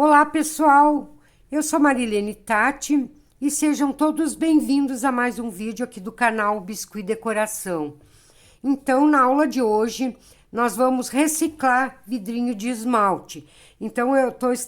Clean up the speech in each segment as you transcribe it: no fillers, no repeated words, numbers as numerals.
Olá, pessoal! Eu sou Marilene Tati e sejam todos bem-vindos a mais um vídeo aqui do canal Biscuit Decoração. Então, na aula de hoje, nós vamos reciclar vidrinho de esmalte. Então,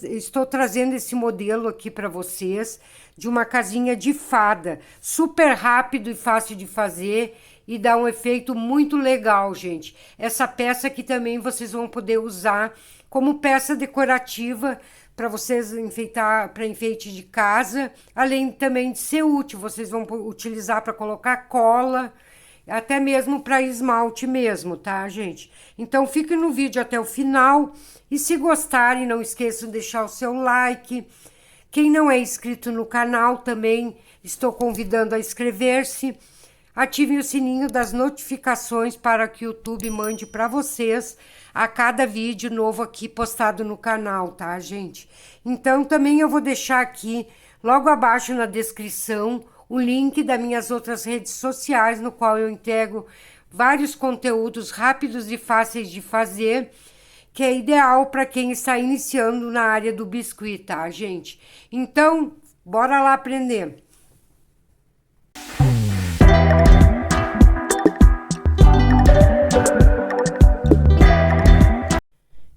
estou trazendo esse modelo aqui para vocês de uma casinha de fada, super rápido e fácil de fazer e dá um efeito muito legal, gente. Essa peça aqui também vocês vão poder usar como peça decorativa para vocês enfeitar, para enfeite de casa, além também de ser útil, vocês vão utilizar para colocar cola, até mesmo para esmalte mesmo, tá, gente? Então, fiquem no vídeo até o final e se gostarem, não esqueçam de deixar o seu like. Quem não é inscrito no canal também, estou convidando a inscrever-se. Ativem o sininho das notificações para que o YouTube mande para vocês a cada vídeo novo aqui postado no canal, tá, gente? Então, também eu vou deixar aqui, logo abaixo na descrição, o link das minhas outras redes sociais, no qual eu entrego vários conteúdos rápidos e fáceis de fazer, que é ideal para quem está iniciando na área do biscuit, tá, gente? Então, bora lá aprender!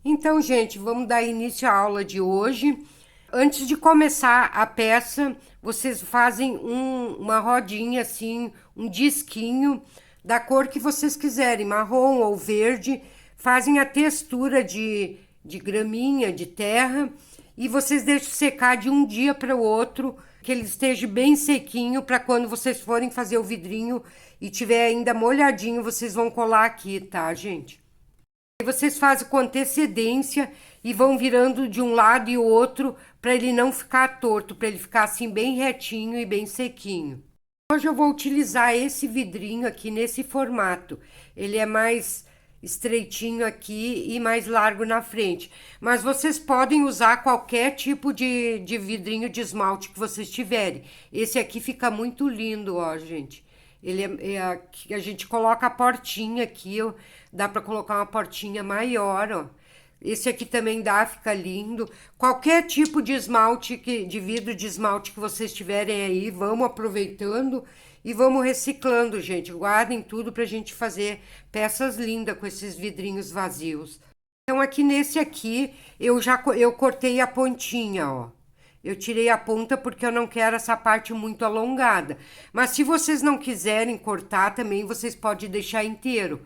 Então, gente, vamos dar início à aula de hoje. Antes de começar a peça, vocês fazem uma rodinha assim, um disquinho da cor que vocês quiserem, marrom ou verde. Fazem a textura de graminha, de terra, e vocês deixam secar de um dia para o outro, que ele esteja bem sequinho, para quando vocês forem fazer o vidrinho e tiver ainda molhadinho, vocês vão colar aqui, tá, gente? Vocês fazem com antecedência e vão virando de um lado e outro para ele não ficar torto, para ele ficar assim bem retinho e bem sequinho. Hoje eu vou utilizar esse vidrinho aqui nesse formato. Ele é mais estreitinho aqui e mais largo na frente. Mas vocês podem usar qualquer tipo de vidrinho de esmalte que vocês tiverem. Esse aqui fica muito lindo, ó, gente. A gente coloca a portinha aqui, ó, dá para colocar uma portinha maior, ó. Esse aqui também dá, fica lindo. Qualquer tipo de esmalte, de vidro de esmalte que vocês tiverem aí, vamos aproveitando e vamos reciclando, gente. Guardem tudo pra gente fazer peças lindas com esses vidrinhos vazios. Então, aqui nesse aqui, eu cortei a pontinha, ó. Eu tirei a ponta porque eu não quero essa parte muito alongada. Mas se vocês não quiserem cortar também, vocês podem deixar inteiro.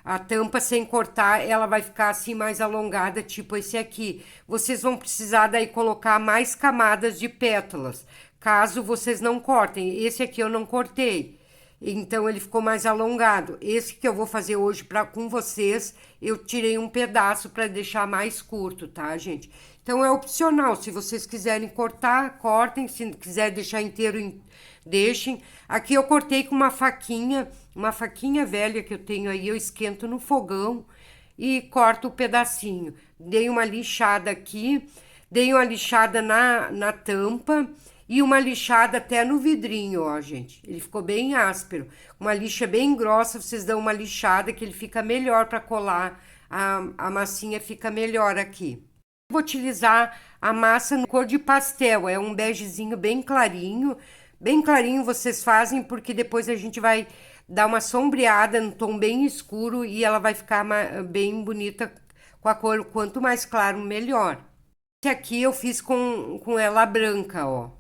A tampa sem cortar, ela vai ficar assim mais alongada, tipo esse aqui. Vocês vão precisar daí colocar mais camadas de pétalas, caso vocês não cortem. Esse aqui eu não cortei, então ele ficou mais alongado. Esse que eu vou fazer hoje com vocês, eu tirei um pedaço para deixar mais curto, tá, gente? Então é opcional, se vocês quiserem cortar, cortem, se quiser deixar inteiro, deixem. Aqui eu cortei com uma faquinha velha que eu tenho aí, eu esquento no fogão e corto o pedacinho. Dei uma lixada aqui, dei uma lixada na tampa e uma lixada até no vidrinho, ó, gente. Ele ficou bem áspero. Uma lixa bem grossa, vocês dão uma lixada que ele fica melhor para colar, a massinha fica melhor aqui. Vou utilizar a massa no cor de pastel, é um begezinho bem clarinho vocês fazem porque depois a gente vai dar uma sombreada no tom bem escuro e ela vai ficar bem bonita com a cor, quanto mais claro, melhor. Esse aqui eu fiz com ela branca, ó.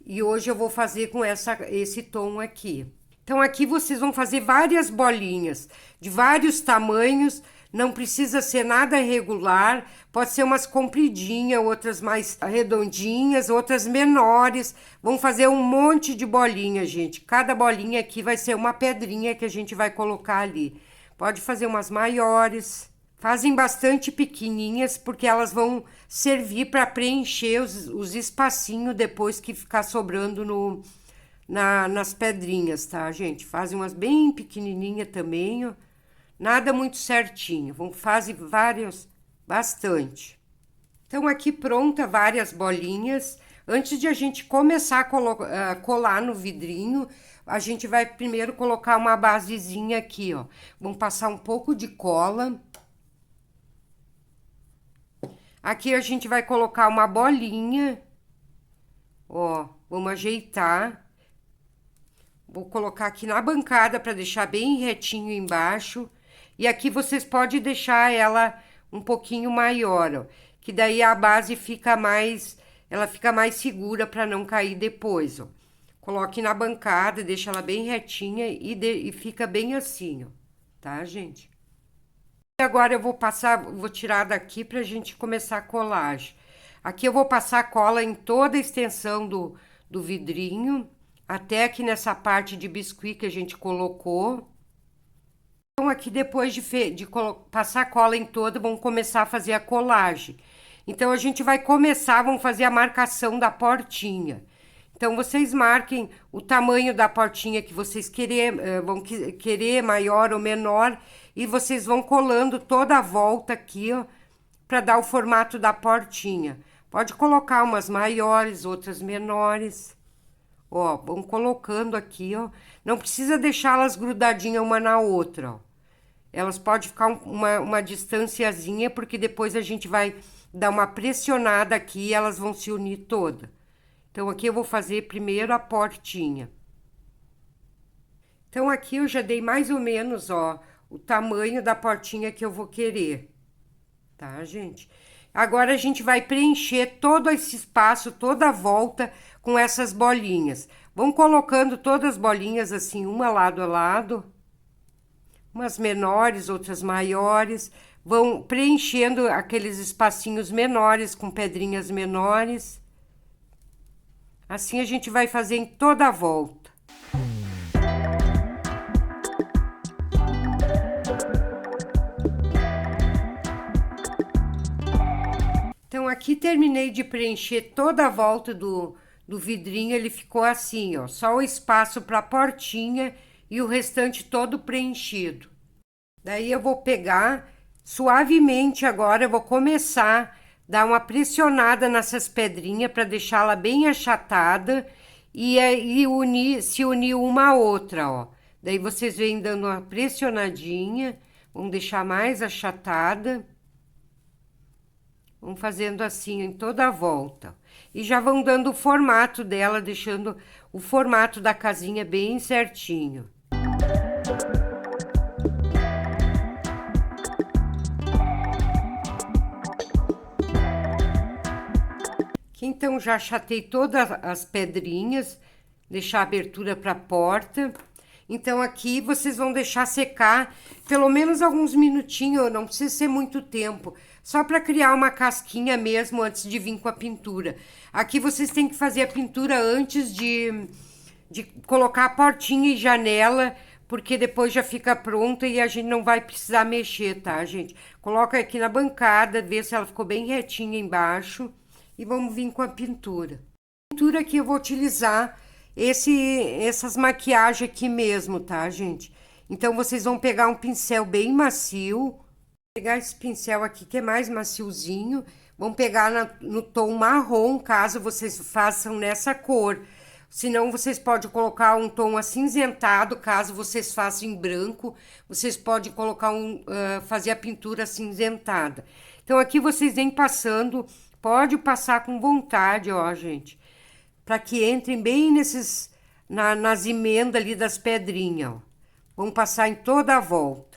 E hoje eu vou fazer com esse tom aqui. Então, aqui vocês vão fazer várias bolinhas de vários tamanhos. Não precisa ser nada regular, pode ser umas compridinhas, outras mais redondinhas, outras menores. Vamos fazer um monte de bolinha, gente. Cada bolinha aqui vai ser uma pedrinha que a gente vai colocar ali. Pode fazer umas maiores. Fazem bastante pequenininhas, porque elas vão servir para preencher os espacinhos depois que ficar sobrando nas pedrinhas, tá, gente? Fazem umas bem pequenininhas também, ó. Nada muito certinho, vamos fazer várias, bastante. Então, aqui pronta várias bolinhas. Antes de a gente começar a colar no vidrinho, a gente vai primeiro colocar uma basezinha aqui, ó. Vamos passar um pouco de cola. Aqui a gente vai colocar uma bolinha. Ó, vamos ajeitar. Vou colocar aqui na bancada para deixar bem retinho embaixo. E aqui vocês podem deixar ela um pouquinho maior, ó. Que daí a base fica mais... Ela fica mais segura para não cair depois, ó. Coloque na bancada, deixa ela bem retinha e fica bem assim, ó. Tá, gente? E agora eu vou passar... Vou tirar daqui pra gente começar a colagem. Aqui eu vou passar cola em toda a extensão do vidrinho. Até aqui nessa parte de biscuit que a gente colocou. Então, aqui depois de passar cola em toda, vamos começar a fazer a colagem. Então, a gente vai começar, vamos fazer a marcação da portinha. Então, vocês marquem o tamanho da portinha que vocês vão querer, maior ou menor. E vocês vão colando toda a volta aqui, ó, para dar o formato da portinha. Pode colocar umas maiores, outras menores. Ó, vão colocando aqui, ó. Não precisa deixá-las grudadinhas uma na outra, ó. Elas podem ficar uma distanciazinha, porque depois a gente vai dar uma pressionada aqui e elas vão se unir toda. Então, aqui eu vou fazer primeiro a portinha. Então, aqui eu já dei mais ou menos, ó, o tamanho da portinha que eu vou querer. Tá, gente? Agora, a gente vai preencher todo esse espaço, toda a volta com essas bolinhas. Vão colocando todas as bolinhas assim, uma lado a lado. Umas menores, outras maiores. Vão preenchendo aqueles espacinhos menores com pedrinhas menores. Assim a gente vai fazer em toda a volta. Então, aqui terminei de preencher toda a volta do vidrinho, ele ficou assim, ó. Só o espaço para a portinha e o restante todo preenchido. Daí eu vou pegar suavemente agora, eu vou começar a dar uma pressionada nessas pedrinhas para deixá-la bem achatada e se unir uma à outra, ó. Daí vocês vêm dando uma pressionadinha, vamos deixar mais achatada. Vão fazendo assim em toda a volta. E já vão dando o formato dela, deixando o formato da casinha bem certinho. Aqui então já achatei todas as pedrinhas, deixar a abertura para a porta. Então aqui vocês vão deixar secar pelo menos alguns minutinhos, não precisa ser muito tempo. Só para criar uma casquinha mesmo antes de vir com a pintura. Aqui vocês têm que fazer a pintura antes de colocar a portinha e janela, porque depois já fica pronta e a gente não vai precisar mexer, tá, gente? Coloca aqui na bancada, vê se ela ficou bem retinha embaixo e vamos vir com a pintura. A pintura que eu vou utilizar essas maquiagens aqui mesmo, tá, gente? Então, vocês vão pegar um pincel bem macio. Pegar esse pincel aqui que é mais maciozinho, vão pegar no tom marrom, caso vocês façam nessa cor. Senão, vocês podem colocar um tom acinzentado, caso vocês façam em branco. Vocês podem colocar fazer a pintura acinzentada. Então, aqui vocês vêm passando, pode passar com vontade, ó, gente. Para que entrem bem nas emendas ali das pedrinhas, ó. Vão passar em toda a volta.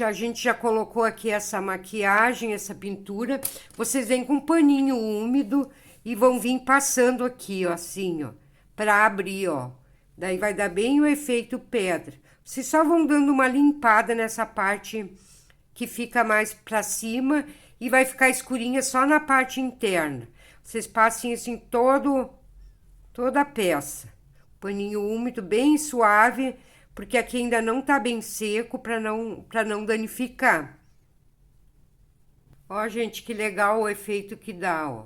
A gente já colocou aqui essa maquiagem, essa pintura. Vocês vêm com um paninho úmido e vão vir passando aqui, ó, assim, ó, para abrir, ó. Daí vai dar bem o efeito pedra. Vocês só vão dando uma limpada nessa parte que fica mais para cima e vai ficar escurinha só na parte interna. Vocês passem isso em toda a peça. Paninho úmido, bem suave, porque aqui ainda não tá bem seco para não danificar. Ó, gente, que legal o efeito que dá, ó.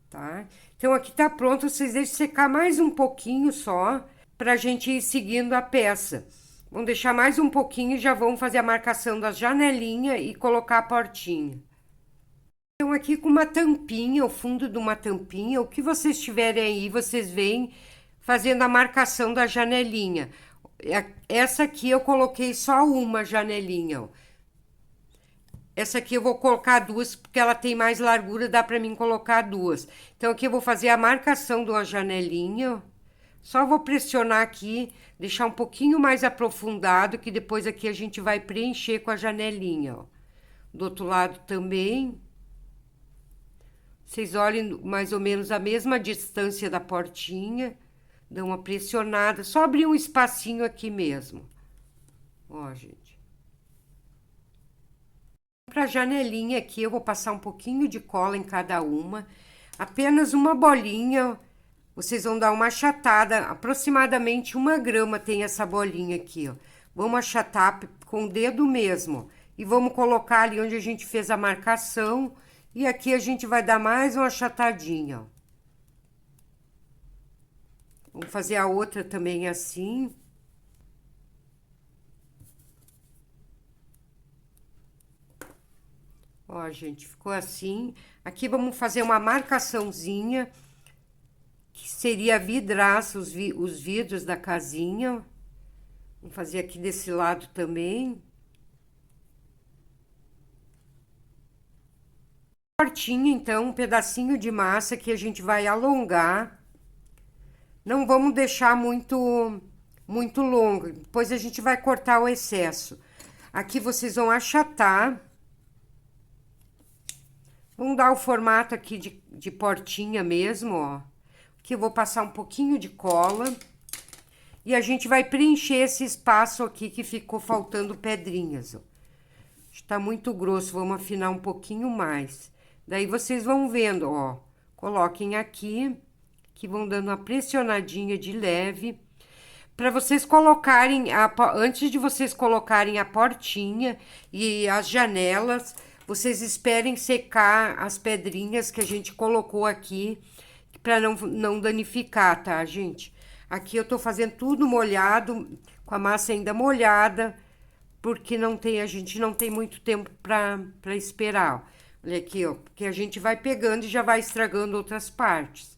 Tá? Então, aqui tá pronto, vocês deixem secar mais um pouquinho só, pra gente ir seguindo a peça. Vamos deixar mais um pouquinho e já vamos fazer a marcação da janelinha e colocar a portinha. Então, aqui com uma tampinha, o fundo de uma tampinha, o que vocês tiverem aí, vocês vêm fazendo a marcação da janelinha. Essa aqui eu coloquei só uma janelinha, ó. Essa aqui eu vou colocar duas, porque ela tem mais largura, dá pra mim colocar duas. Então, aqui eu vou fazer a marcação de uma janelinha, ó. Só vou pressionar aqui, deixar um pouquinho mais aprofundado, que depois aqui a gente vai preencher com a janelinha, ó. Do outro lado também. Vocês olhem mais ou menos a mesma distância da portinha. Dão uma pressionada, só abrir um espacinho aqui mesmo. Ó, gente. Para janelinha aqui, eu vou passar um pouquinho de cola em cada uma. Apenas uma bolinha. Vocês vão dar uma achatada, aproximadamente 1 grama tem essa bolinha aqui, ó. Vamos achatar com o dedo mesmo. E vamos colocar ali onde a gente fez a marcação. E aqui a gente vai dar mais uma achatadinha, ó. Vamos fazer a outra também assim. Ó, gente, ficou assim. Aqui vamos fazer uma marcaçãozinha, que seria vidraça os vidros da casinha. Vamos fazer aqui desse lado também. Portinha, então, um pedacinho de massa que a gente vai alongar. Não vamos deixar muito longo, depois a gente vai cortar o excesso. Aqui vocês vão achatar. Vamos dar o formato aqui de portinha mesmo, ó. Aqui eu vou passar um pouquinho de cola. E a gente vai preencher esse espaço aqui que ficou faltando pedrinhas, ó. Está muito grosso, vamos afinar um pouquinho mais. Daí vocês vão vendo, ó. Coloquem aqui, que vão dando uma pressionadinha de leve. Para vocês colocarem, antes de vocês colocarem a portinha e as janelas, vocês esperem secar as pedrinhas que a gente colocou aqui, para não danificar, tá, gente? Aqui eu tô fazendo tudo molhado, com a massa ainda molhada, porque a gente não tem muito tempo para esperar, ó. Olha aqui, ó, porque a gente vai pegando e já vai estragando outras partes.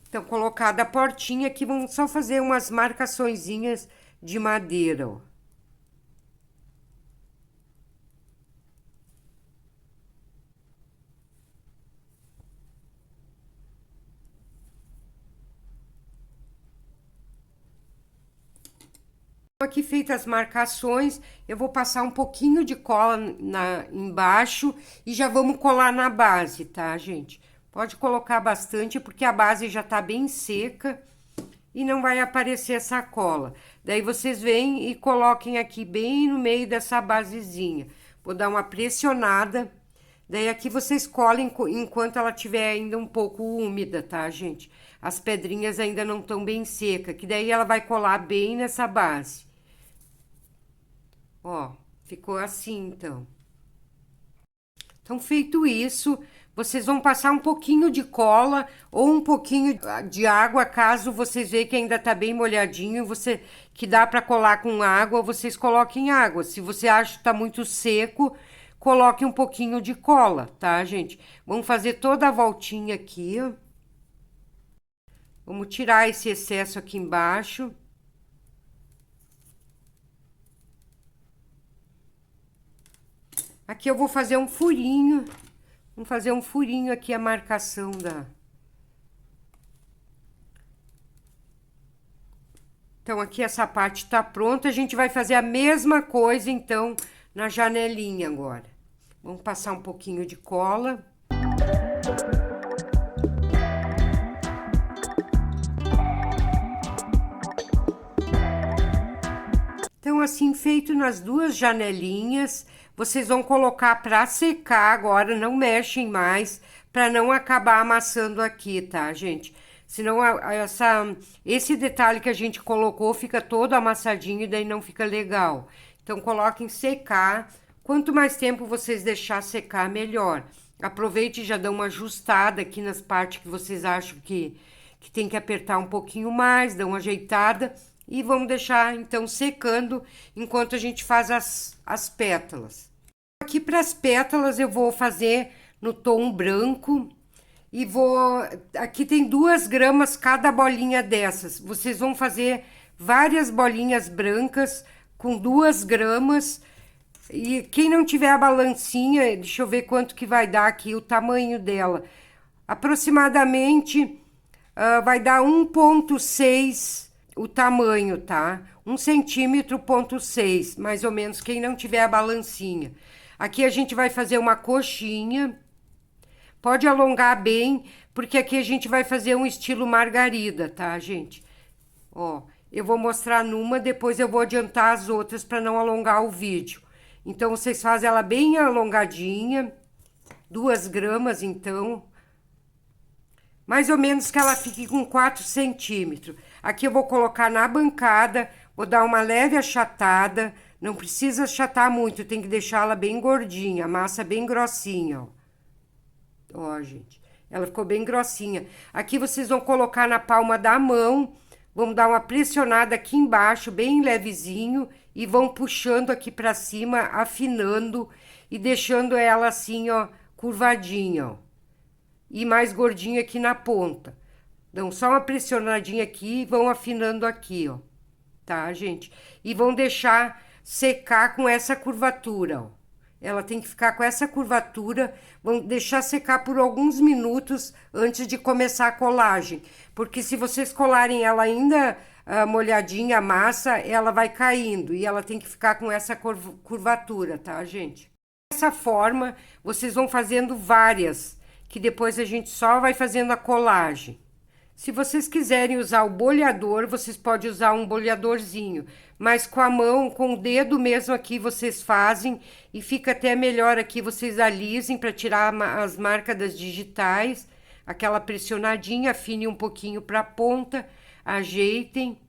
Então, colocada a portinha aqui, vamos só fazer umas marcaçõezinhas de madeira, ó. Aqui feitas as marcações, eu vou passar um pouquinho de cola embaixo e já vamos colar na base, tá, gente? Pode colocar bastante, porque a base já tá bem seca e não vai aparecer essa cola. Daí vocês vêm e coloquem aqui bem no meio dessa basezinha. Vou dar uma pressionada. Daí aqui vocês colhem enquanto ela estiver ainda um pouco úmida, tá, gente? As pedrinhas ainda não estão bem secas, que daí ela vai colar bem nessa base. Ó, ficou assim, então. Então, feito isso, vocês vão passar um pouquinho de cola ou um pouquinho de água, caso vocês vejam que ainda tá bem molhadinho, que dá para colar com água, vocês coloquem água. Se você acha que tá muito seco, coloque um pouquinho de cola, tá, gente? Vamos fazer toda a voltinha aqui, ó. Vamos tirar esse excesso aqui embaixo. Aqui eu vou fazer um furinho. Vamos fazer um furinho aqui, a marcação da... Então, aqui essa parte tá pronta. A gente vai fazer a mesma coisa, então, na janelinha agora. Vamos passar um pouquinho de cola. Então, assim, feito nas duas janelinhas, vocês vão colocar para secar agora, não mexem mais, para não acabar amassando aqui, tá, gente? Senão, esse detalhe que a gente colocou fica todo amassadinho e daí não fica legal. Então, coloquem secar. Quanto mais tempo vocês deixar secar, melhor. Aproveite e já dão uma ajustada aqui nas partes que vocês acham que tem que apertar um pouquinho mais, dão uma ajeitada. E vamos deixar, então, secando enquanto a gente faz as pétalas. Aqui para as pétalas eu vou fazer no tom branco e aqui tem 2 gramas cada bolinha dessas. Vocês vão fazer várias bolinhas brancas com 2 gramas. E quem não tiver a balancinha, deixa eu ver quanto que vai dar aqui o tamanho dela. Aproximadamente vai dar 1,6 o tamanho, tá? 1,6 cm, mais ou menos, quem não tiver a balancinha. Aqui a gente vai fazer uma coxinha. Pode alongar bem, porque aqui a gente vai fazer um estilo margarida, tá, gente? Ó, eu vou mostrar numa, depois eu vou adiantar as outras para não alongar o vídeo. Então, vocês fazem ela bem alongadinha, 2 gramas, então. Mais ou menos que ela fique com 4 centímetros. Aqui eu vou colocar na bancada, vou dar uma leve achatada. Não precisa achatar muito, tem que deixar ela bem gordinha, a massa bem grossinha, ó. Ó, gente, ela ficou bem grossinha. Aqui vocês vão colocar na palma da mão, vamos dar uma pressionada aqui embaixo, bem levezinho, e vão puxando aqui pra cima, afinando e deixando ela assim, ó, curvadinha, ó. E mais gordinha aqui na ponta. Dão só uma pressionadinha aqui e vão afinando aqui, ó. Tá, gente? E vão deixar secar com essa curvatura, ó. Ela tem que ficar com essa curvatura, vão deixar secar por alguns minutos antes de começar a colagem. Porque se vocês colarem ela ainda molhadinha, a massa, ela vai caindo. E ela tem que ficar com essa curvatura, tá, gente? Dessa forma, vocês vão fazendo várias, que depois a gente só vai fazendo a colagem. Se vocês quiserem usar o bolhador, vocês podem usar um bolhadorzinho. Mas com a mão, com o dedo mesmo aqui, vocês fazem. E fica até melhor aqui, vocês alisem para tirar as marcas das digitais. Aquela pressionadinha, afine um pouquinho para a ponta, ajeitem.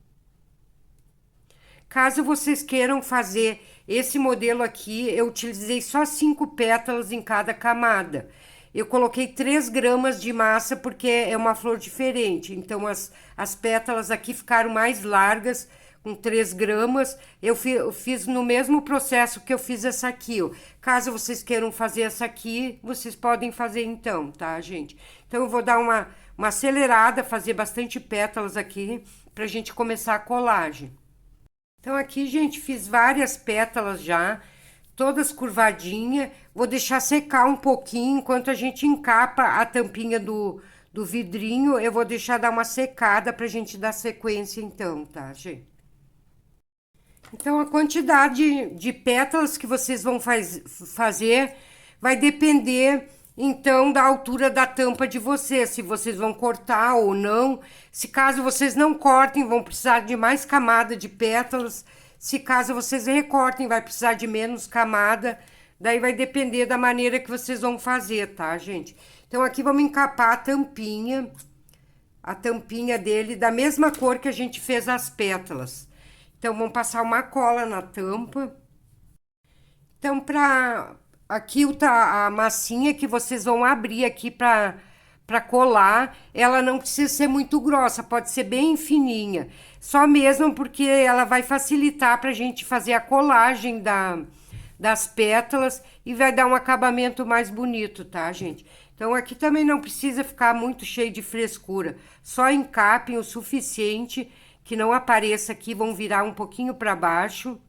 Caso vocês queiram fazer esse modelo aqui, eu utilizei só 5 pétalas em cada camada. Eu coloquei 3 gramas de massa porque é uma flor diferente. Então, as pétalas aqui ficaram mais largas, com 3 gramas. Eu fiz no mesmo processo que eu fiz essa aqui, ó. Caso vocês queiram fazer essa aqui, vocês podem fazer então, tá, gente? Então, eu vou dar uma acelerada, fazer bastante pétalas aqui, pra gente começar a colagem. Então, aqui, gente, fiz várias pétalas já, todas curvadinhas. Vou deixar secar um pouquinho, enquanto a gente encapa a tampinha do vidrinho, eu vou deixar dar uma secada pra gente dar sequência então, tá, gente? Então, a quantidade de pétalas que vocês vão fazer vai depender, então, da altura da tampa de vocês, se vocês vão cortar ou não. Se caso vocês não cortem, vão precisar de mais camada de pétalas. Se caso vocês recortem, vai precisar de menos camada. Daí vai depender da maneira que vocês vão fazer, tá, gente? Então, aqui vamos encapar a tampinha dele da mesma cor que a gente fez as pétalas. Então, vamos passar uma cola na tampa. Então, aqui a massinha que vocês vão abrir aqui para colar, ela não precisa ser muito grossa, pode ser bem fininha. Só mesmo porque ela vai facilitar para a gente fazer a colagem das pétalas e vai dar um acabamento mais bonito, tá, gente? Então, aqui também não precisa ficar muito cheio de frescura. Só encapem o suficiente que não apareça aqui, vão virar um pouquinho para baixo.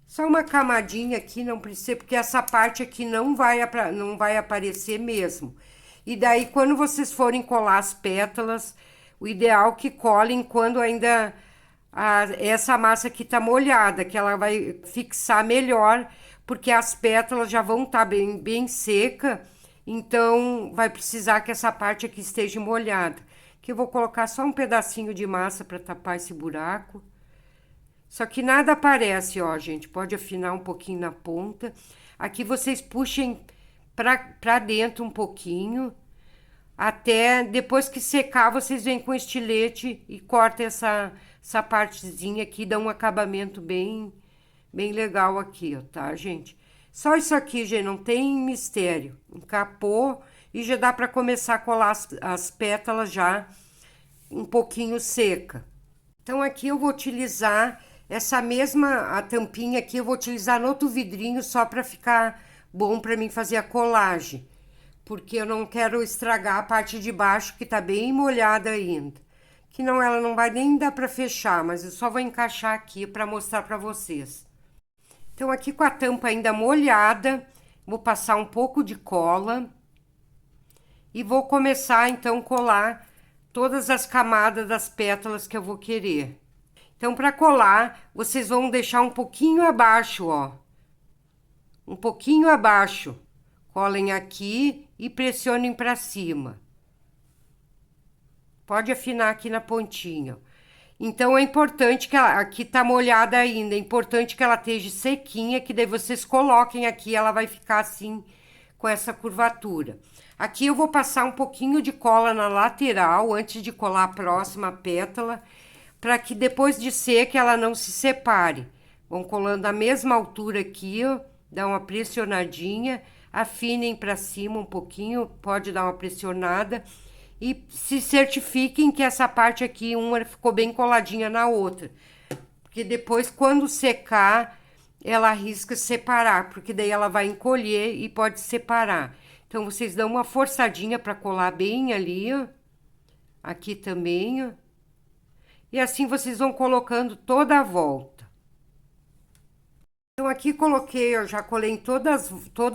Só uma camadinha aqui, não precisa, porque essa parte aqui não vai aparecer mesmo. E daí, quando vocês forem colar as pétalas, o ideal é que colhem quando ainda essa massa aqui tá molhada, que ela vai fixar melhor, porque as pétalas já vão estar bem seca, então vai precisar que essa parte aqui esteja molhada. Aqui eu vou colocar só um pedacinho de massa para tapar esse buraco. Só que nada aparece, ó, gente. Pode afinar um pouquinho na ponta. Aqui vocês puxem pra dentro um pouquinho. Até depois que secar, vocês vêm com estilete e cortam essa partezinha aqui. Dá um acabamento bem legal aqui, ó, tá, gente? Só isso aqui, gente, não tem mistério. Encapou e já dá pra começar a colar as pétalas já um pouquinho seca. Então, aqui eu vou utilizar a tampinha aqui, eu vou utilizar no outro vidrinho só para ficar bom para mim fazer a colagem. Porque eu não quero estragar a parte de baixo que tá bem molhada ainda. que não, ela não vai nem dar para fechar, mas eu só vou encaixar aqui para mostrar para vocês. Então, aqui com a tampa ainda molhada, vou passar um pouco de cola e vou começar, então, colar todas as camadas das pétalas que eu vou querer. Então, para colar, vocês vão deixar um pouquinho abaixo, ó. Um pouquinho abaixo. Colem aqui e pressionem para cima. Pode afinar aqui na pontinha. Então, é importante que ela... Aqui tá molhada ainda. É importante que ela esteja sequinha, que daí vocês coloquem aqui, ela vai ficar assim, com essa curvatura. Aqui eu vou passar um pouquinho de cola na lateral, antes de colar a próxima pétala, para que depois de seca ela não se separe. Vão colando a mesma altura aqui, ó, dá uma pressionadinha, afinem para cima um pouquinho, pode dar uma pressionada e se certifiquem que essa parte aqui, uma ficou bem coladinha na outra. Porque depois, quando secar, ela arrisca separar, porque daí ela vai encolher e pode separar. Então, vocês dão uma forçadinha para colar bem ali, ó. Aqui também, ó. E assim vocês vão colocando toda a volta. Então, aqui coloquei, ó, já colei em toda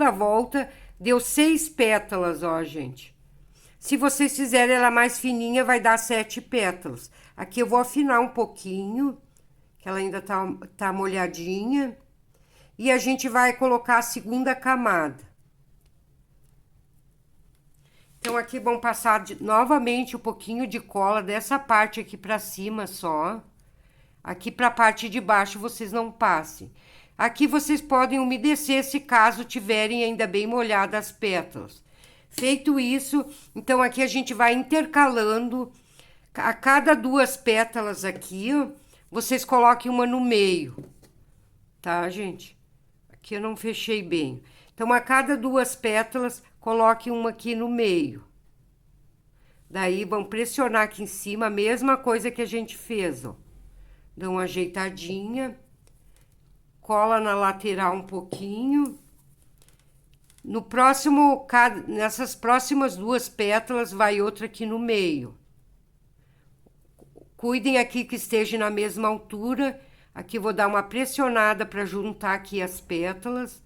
a volta, deu 6 pétalas, ó, gente. Se vocês fizerem ela mais fininha, vai dar 7 pétalas. Aqui eu vou afinar um pouquinho, que ela ainda tá molhadinha. E a gente vai colocar a segunda camada. Então, aqui vamos passar novamente um pouquinho de cola dessa parte aqui pra cima só. Aqui pra parte de baixo vocês não passem. Aqui vocês podem umedecer se caso tiverem ainda bem molhadas as pétalas. Feito isso, então aqui a gente vai intercalando. A cada 2 pétalas aqui, ó, vocês coloquem uma no meio. Tá, gente? Aqui eu não fechei bem. Então, a cada 2 pétalas, coloque uma aqui no meio. Daí, vão pressionar aqui em cima, a mesma coisa que a gente fez, ó. Dá uma ajeitadinha. Cola na lateral um pouquinho. No próximo, nessas próximas 2 pétalas, vai outra aqui no meio. Cuidem aqui que esteja na mesma altura. Aqui vou dar uma pressionada para juntar aqui as pétalas.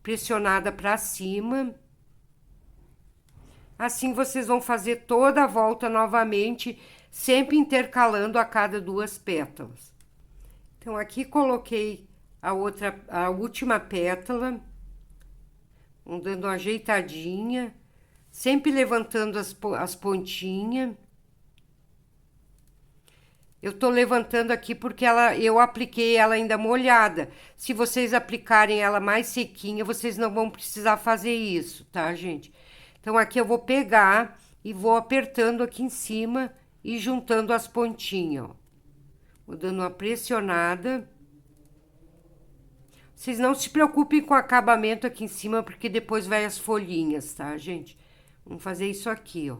Pressionada para cima. Assim vocês vão fazer toda a volta novamente, sempre intercalando a cada 2 pétalas. Então, aqui coloquei a última pétala, dando uma ajeitadinha, sempre levantando as pontinhas. Eu tô levantando aqui porque eu apliquei ela ainda molhada. Se vocês aplicarem ela mais sequinha, vocês não vão precisar fazer isso, tá, gente? Então, aqui eu vou pegar e vou apertando aqui em cima e juntando as pontinhas, ó. Vou dando uma pressionada. Vocês não se preocupem com o acabamento aqui em cima, porque depois vai as folhinhas, tá, gente? Vamos fazer isso aqui, ó.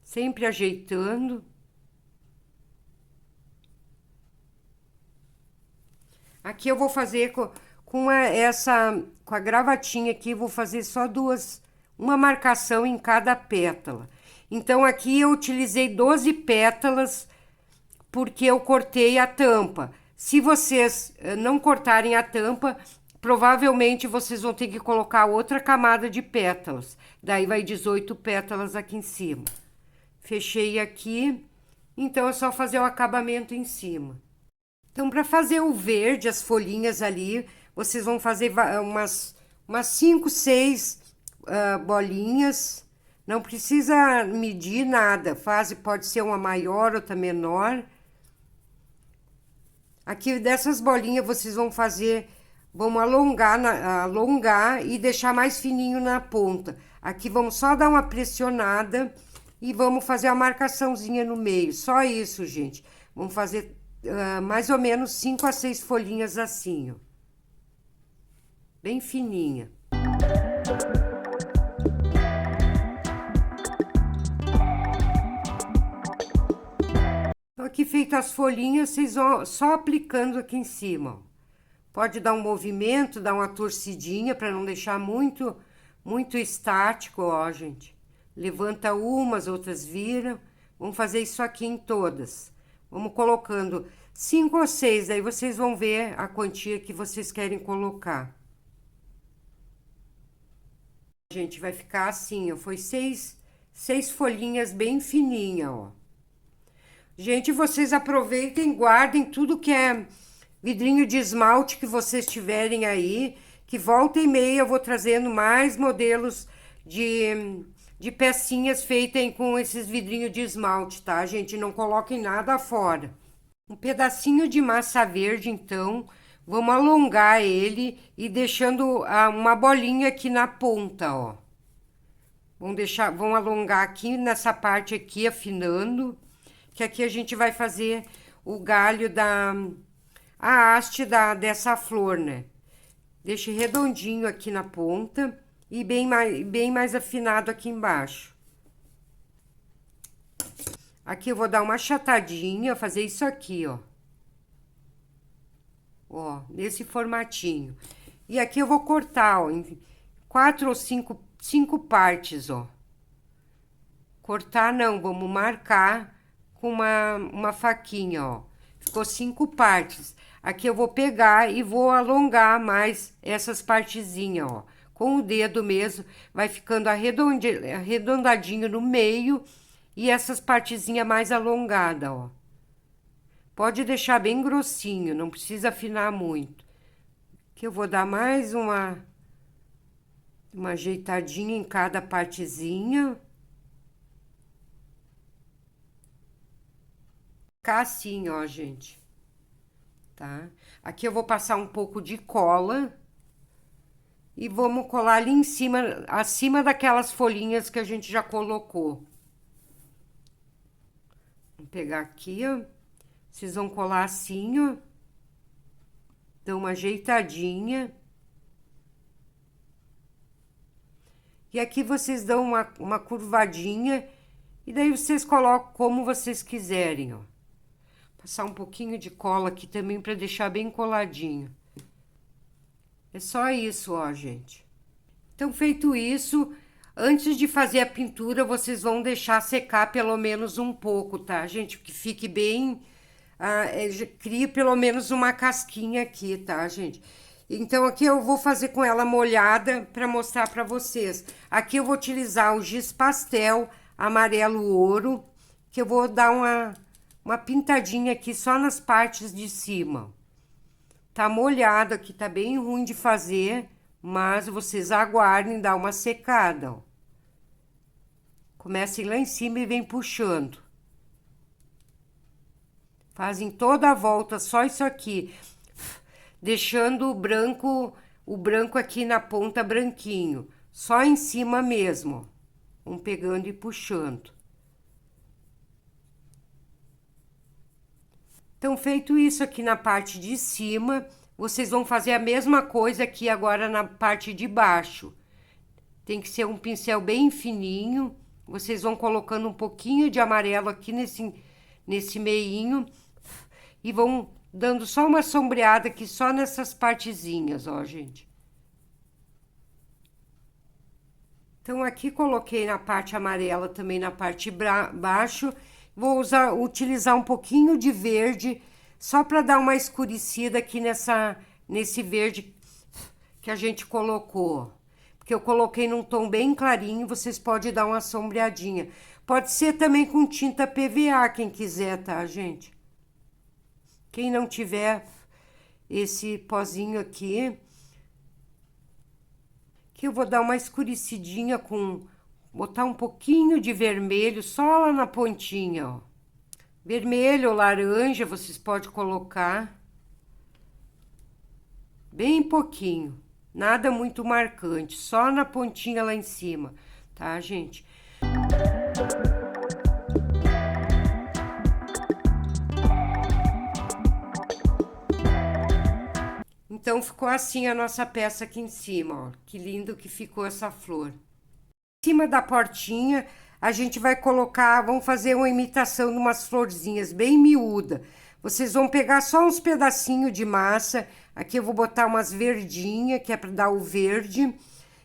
Sempre ajeitando. Aqui eu vou fazer com a gravatinha aqui, vou fazer só uma marcação em cada pétala. Então, aqui eu utilizei 12 pétalas, porque eu cortei a tampa. Se vocês não cortarem a tampa, provavelmente vocês vão ter que colocar outra camada de pétalas. Daí vai 18 pétalas aqui em cima. Fechei aqui, então é só fazer o acabamento em cima. Então, para fazer o verde, as folhinhas ali, vocês vão fazer umas 5, 6 bolinhas. Não precisa medir nada, pode ser uma maior, outra menor. Aqui dessas bolinhas vocês vão alongar e deixar mais fininho na ponta. Aqui vamos só dar uma pressionada e vamos fazer a marcaçãozinha no meio. Só isso, gente. Vamos fazer mais ou menos 5 a 6 folhinhas assim, ó. Bem fininha. Então, aqui feito as folhinhas, vocês vão só aplicando aqui em cima, ó. Pode dar um movimento, dar uma torcidinha para não deixar muito estático, ó, gente. levanta umas, outras viram. Vamos fazer isso aqui em todas. Vamos colocando 5 ou 6, aí vocês vão ver a quantia que vocês querem colocar. Gente, vai ficar assim, ó, foi 6 folhinhas bem fininhas, ó. Gente, vocês aproveitem, guardem tudo que é vidrinho de esmalte que vocês tiverem aí, que volta e meia eu vou trazendo mais modelos de pecinhas feitas com esses vidrinhos de esmalte, tá, gente? Não coloquem nada fora. Um pedacinho de massa verde, então, vamos alongar ele e deixando uma bolinha aqui na ponta, ó. Vamos alongar aqui nessa parte aqui, afinando, que aqui a gente vai fazer o galho a haste dessa flor, né? Deixe redondinho aqui na ponta e bem mais afinado aqui embaixo. Aqui eu vou dar uma achatadinha, fazer isso aqui, ó. Ó, nesse formatinho. E aqui eu vou cortar, ó, em 4 ou 5 partes, ó. Cortar não, vamos marcar com uma faquinha, ó. Ficou 5 partes. Aqui eu vou pegar e vou alongar mais essas partezinhas, ó. Com o dedo mesmo, vai ficando arredondadinho no meio e essas partezinhas mais alongadas, ó. Pode deixar bem grossinho, não precisa afinar muito. Aqui eu vou dar mais uma ajeitadinha em cada partezinha. Ficar assim, ó, gente. Tá? Aqui eu vou passar um pouco de cola e vamos colar ali em cima, acima daquelas folhinhas que a gente já colocou. Vamos pegar aqui, ó. Vocês vão colar assim, ó. Dão uma ajeitadinha. E aqui vocês dão uma curvadinha e daí vocês colocam como vocês quiserem, ó. Passar um pouquinho de cola aqui também para deixar bem coladinho. É só isso, ó, gente. Então, feito isso, antes de fazer a pintura, vocês vão deixar secar pelo menos um pouco, tá, gente? Que fique bem... crie pelo menos uma casquinha aqui, tá, gente? Então, aqui eu vou fazer com ela molhada para mostrar para vocês. Aqui eu vou utilizar o giz pastel amarelo ouro, que eu vou dar uma pintadinha aqui só nas partes de cima. Tá molhado aqui, tá bem ruim de fazer, mas vocês aguardem dar uma secada, ó. Comecem lá em cima e vem puxando. Fazem toda a volta, só isso aqui. Deixando o branco aqui na ponta branquinho. Só em cima mesmo, ó. Vão pegando e puxando. Então, feito isso aqui na parte de cima, vocês vão fazer a mesma coisa aqui agora na parte de baixo. Tem que ser um pincel bem fininho. Vocês vão colocando um pouquinho de amarelo aqui nesse meinho e vão dando só uma sombreada aqui, só nessas partezinhas, ó, gente. Então, aqui coloquei na parte amarela também na parte baixo. Vou utilizar um pouquinho de verde, só para dar uma escurecida aqui nesse verde que a gente colocou. Porque eu coloquei num tom bem clarinho, vocês podem dar uma sombreadinha. Pode ser também com tinta PVA, quem quiser, tá, gente? Quem não tiver esse pozinho aqui, que eu vou dar uma escurecidinha botar um pouquinho de vermelho só lá na pontinha, ó. Vermelho ou laranja vocês podem colocar. Bem pouquinho. Nada muito marcante. Só na pontinha lá em cima. Tá, gente? Então, ficou assim a nossa peça aqui em cima, ó. Que lindo que ficou essa flor. Em cima da portinha, a gente vai colocar, vamos fazer uma imitação de umas florzinhas bem miúda. Vocês vão pegar só uns pedacinhos de massa. Aqui eu vou botar umas verdinhas, que é para dar o verde.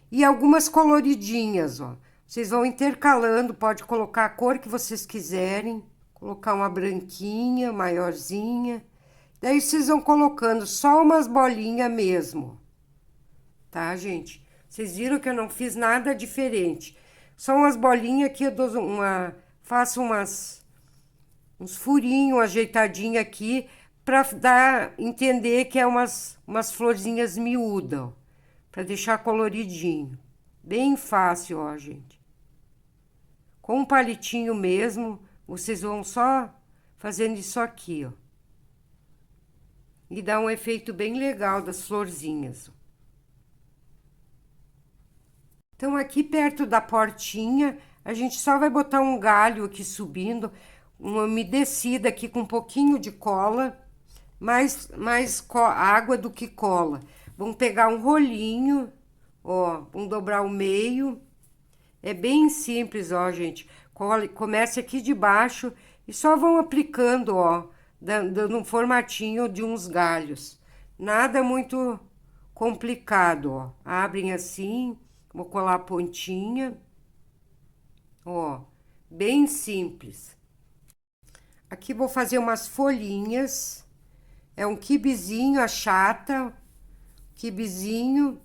E algumas coloridinhas, ó. Vocês vão intercalando, pode colocar a cor que vocês quiserem. Colocar uma branquinha, maiorzinha. Daí vocês vão colocando só umas bolinhas mesmo. Tá, gente? Vocês viram que eu não fiz nada diferente. Só umas bolinhas aqui, eu dou faço uns furinhos ajeitadinhos aqui, pra entender que é umas florzinhas miúdas, ó, pra deixar coloridinho. Bem fácil, ó, gente. Com um palitinho mesmo, vocês vão só fazendo isso aqui, ó. E dá um efeito bem legal das florzinhas. Então, aqui perto da portinha, a gente só vai botar um galho aqui subindo, uma umedecida aqui com um pouquinho de cola, mais água do que cola. Vamos pegar um rolinho, ó, vamos dobrar o meio. É bem simples, ó, gente. Comece aqui de baixo e só vão aplicando, ó, dando um formatinho de uns galhos. Nada muito complicado, ó. Abrem assim, vou colar a pontinha. Ó, bem simples. Aqui vou fazer umas folhinhas. É um quibezinho achata, quibezinho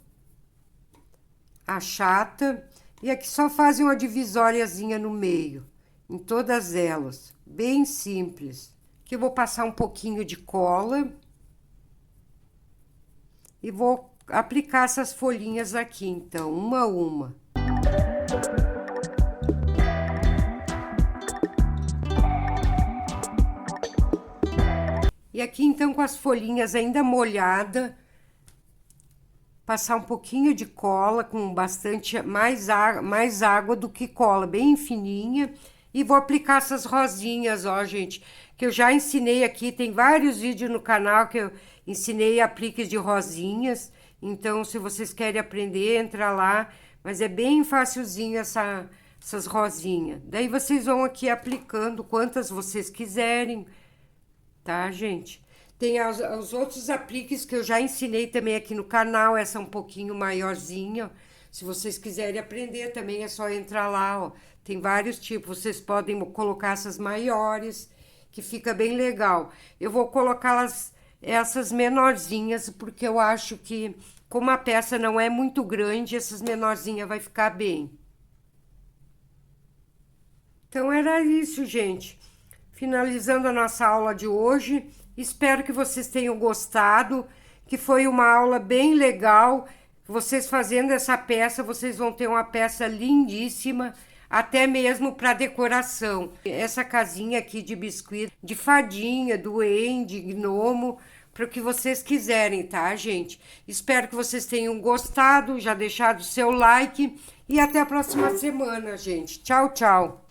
achata. E aqui só fazem uma divisóriazinha no meio, em todas elas. Bem simples. Aqui eu vou passar um pouquinho de cola. E vou aplicar essas folhinhas aqui, então, uma a uma. E aqui, então, com as folhinhas ainda molhadas, passar um pouquinho de cola com bastante, mais água do que cola, bem fininha. E vou aplicar essas rosinhas, ó, gente, que eu já ensinei aqui, tem vários vídeos no canal que eu ensinei apliques de rosinhas. Então, se vocês querem aprender, entra lá. Mas é bem facilzinho essas rosinhas. Daí, vocês vão aqui aplicando quantas vocês quiserem, tá, gente? Tem os outros apliques que eu já ensinei também aqui no canal. Essa é um pouquinho maiorzinha, ó. Se vocês quiserem aprender também é só entrar lá, ó. Tem vários tipos, vocês podem colocar essas maiores, que fica bem legal. Eu vou colocar essas menorzinhas, porque eu acho que, como a peça não é muito grande, essas menorzinhas vai ficar bem. Então, era isso, gente. Finalizando a nossa aula de hoje, espero que vocês tenham gostado, que foi uma aula bem legal. Vocês fazendo essa peça, vocês vão ter uma peça lindíssima, até mesmo para decoração. Essa casinha aqui de biscuit, de fadinha, duende, gnomo, para o que vocês quiserem, tá, gente? Espero que vocês tenham gostado, já deixado o seu like e até a próxima semana, gente. Tchau, tchau!